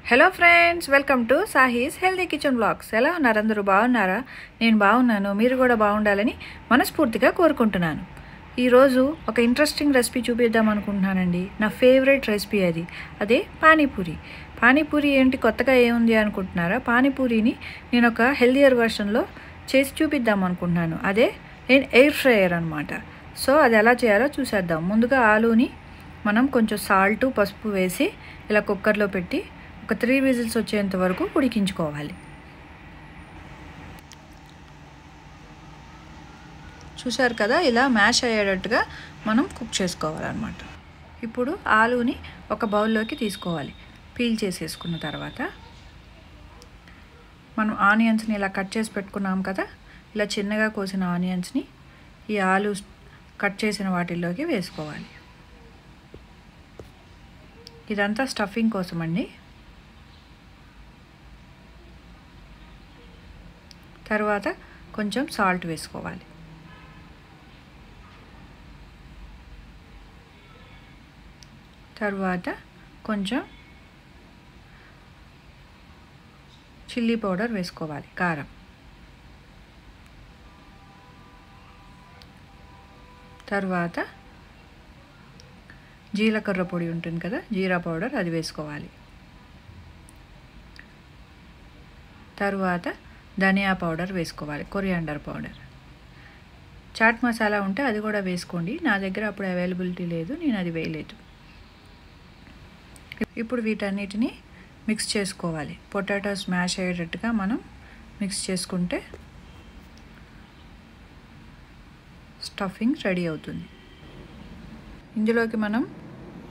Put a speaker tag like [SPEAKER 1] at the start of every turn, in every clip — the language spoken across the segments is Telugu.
[SPEAKER 1] Hello friends, welcome to Sahi's healthy kitchen blogs. ఎలా ఉన్నారు? అందరూ బాగున్నారా? నేను బాగున్నాను. మీరు కూడా బాగుండాలని మనస్ఫూర్తిగా కోరుకుంటున్నాను. ఈరోజు ఒక ఇంట్రెస్టింగ్ రెసిపీ చూపిద్దాం అనుకుంటున్నానండి. నా ఫేవరెట్ రెసిపీ అదే పానీపూరి. పానీపూరి ఏంటి కొత్తగా ఏముంది అనుకుంటున్నారా? పానీపూరిని నేను ఒక హెల్దియర్ వర్షన్లో చేసి చూపిద్దాం అనుకుంటున్నాను. అదే నేను ఎయిర్ ఫ్రైయర్ అనమాట. సో అది ఎలా చేయాలో చూసేద్దాం. ముందుగా ఆలూని మనం కొంచెం సాల్ట్, పసుపు వేసి ఇలా కుక్కర్లో పెట్టి ఒక 3 విజిల్స్ వచ్చేంత వరకు ఉడికించుకోవాలి. చూసారు కదా, ఇలా మ్యాష్ అయ్యేటట్టుగా మనం కుక్ చేసుకోవాలన్నమాట. ఇప్పుడు ఆలూని ఒక బౌల్లోకి తీసుకోవాలి. పీల్ చేసేసుకున్న తర్వాత మనం ఆనియన్స్ని ఇలా కట్ చేసి పెట్టుకున్నాం కదా, ఇలా చిన్నగా కోసిన ఆనియన్స్ని ఈ ఆలు కట్ చేసిన వాటిల్లోకి వేసుకోవాలి. ఇదంతా స్టఫింగ్ కోసం అండి. తర్వాత కొంచెం సాల్ట్ వేసుకోవాలి. తర్వాత కొంచెం చిల్లీ పౌడర్ వేసుకోవాలి, కారం. తర్వాత జీలకర్ర పొడి ఉంటుంది కదా, జీరా పౌడర్, అది వేసుకోవాలి. తర్వాత ధనియా పౌడర్ వేసుకోవాలి, కొరియాండర్ పౌడర్. చాట్ మసాలా ఉంటే అది కూడా వేసుకోండి. నా దగ్గర అప్పుడు అవైలబిలిటీ లేదు, నేను అది వేయలేదు. ఇప్పుడు వీటన్నిటిని మిక్స్ చేసుకోవాలి. పొటాటోస్ మ్యాష్ అయ్యేటట్టుగా మనం మిక్స్ చేసుకుంటే స్టఫింగ్ రెడీ అవుతుంది. ఇందులోకి మనం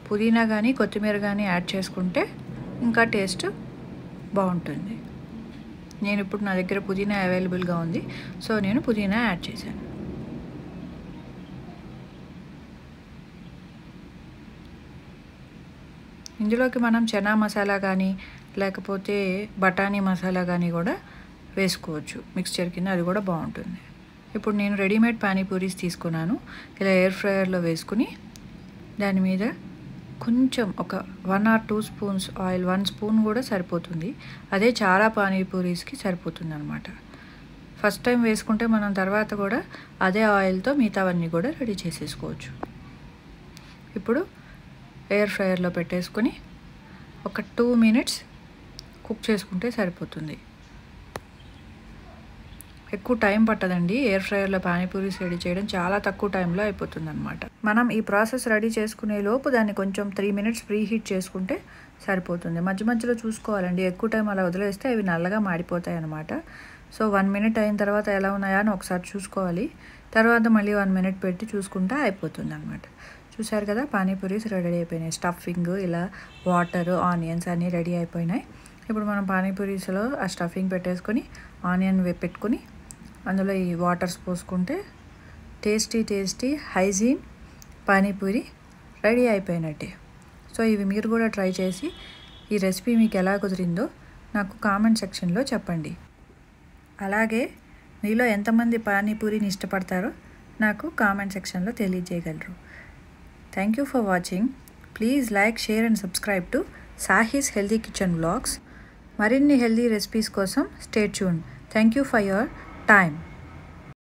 [SPEAKER 1] పుదీనా కానీ కొత్తిమీర కానీ యాడ్ చేసుకుంటే ఇంకా టేస్ట్ బాగుంటుంది. నేను ఇప్పుడు నా దగ్గర పుదీనా అవైలబుల్గా ఉంది, సో నేను పుదీనా యాడ్ చేశాను. ఇందులోకి మనం చనా మసాలా కానీ లేకపోతే బఠానీ మసాలా కానీ కూడా వేసుకోవచ్చు మిక్స్చర్ కింద, అది కూడా బాగుంటుంది. ఇప్పుడు నేను రెడీమేడ్ పానీపూరీస్ తీసుకున్నాను. ఇలా ఎయిర్ ఫ్రైయర్లో వేసుకుని దాని మీద కొంచెం ఒక 1 or 2 స్పూన్స్ ఆయిల్, 1 స్పూన్ కూడా సరిపోతుంది. అదే చాలా పానీపూరీస్కి సరిపోతుంది అనమాట. ఫస్ట్ టైం వేసుకుంటే మనం తర్వాత కూడా అదే ఆయిల్తో మిగతావన్నీ కూడా రెడీ చేసేసుకోవచ్చు. ఇప్పుడు ఎయిర్ ఫ్రైయర్లో పెట్టేసుకొని ఒక 2 minutes కుక్ చేసుకుంటే సరిపోతుంది. ఎక్కువ టైం పట్టదండి. ఎయిర్ ఫ్రైయర్లో పానీపూరీస్ రెడీ చేయడం చాలా తక్కువ టైంలో అయిపోతుంది అనమాట. మనం ఈ ప్రాసెస్ రెడీ చేసుకునే లోపు దాన్ని కొంచెం 3 minutes ప్రీ హీట్ చేసుకుంటే సరిపోతుంది. మధ్య మధ్యలో చూసుకోవాలండి, ఎక్కువ టైం అలా వదిలేస్తే అవి నల్లగా మాడిపోతాయి అనమాట. సో 1 minute అయిన తర్వాత ఎలా ఉన్నాయా అని ఒకసారి చూసుకోవాలి. తర్వాత మళ్ళీ 1 minute పెట్టి చూసుకుంటే అయిపోతుంది అనమాట. చూసారు కదా, పానీపూరీస్ రెడీ అయిపోయినాయి. స్టఫింగ్, ఇలా వాటర్, ఆనియన్స్ అన్నీ రెడీ అయిపోయినాయి. ఇప్పుడు మనం పానీపూరీస్లో ఆ స్టఫింగ్ పెట్టేసుకొని ఆనియన్ పెట్టుకొని అందులో ఈ వాటర్స్ పోసుకుంటే టేస్టీ హైజీన్ పానీపూరి రెడీ అయిపోయినట్టే. సో ఇవి మీరు కూడా ట్రై చేసి ఈ రెసిపీ మీకు ఎలా కుదిరిందో నాకు కామెంట్ సెక్షన్లో చెప్పండి. అలాగే మీలో ఎంతమంది పానీపూరిని ఇష్టపడతారో నాకు కామెంట్ సెక్షన్లో తెలియజేయగలరు. Thank you for watching. Please like, share and subscribe to Sahi's healthy kitchen blogs. మరిన్ని హెల్దీ రెసిపీస్ కోసం stay tuned. Thank you for your time.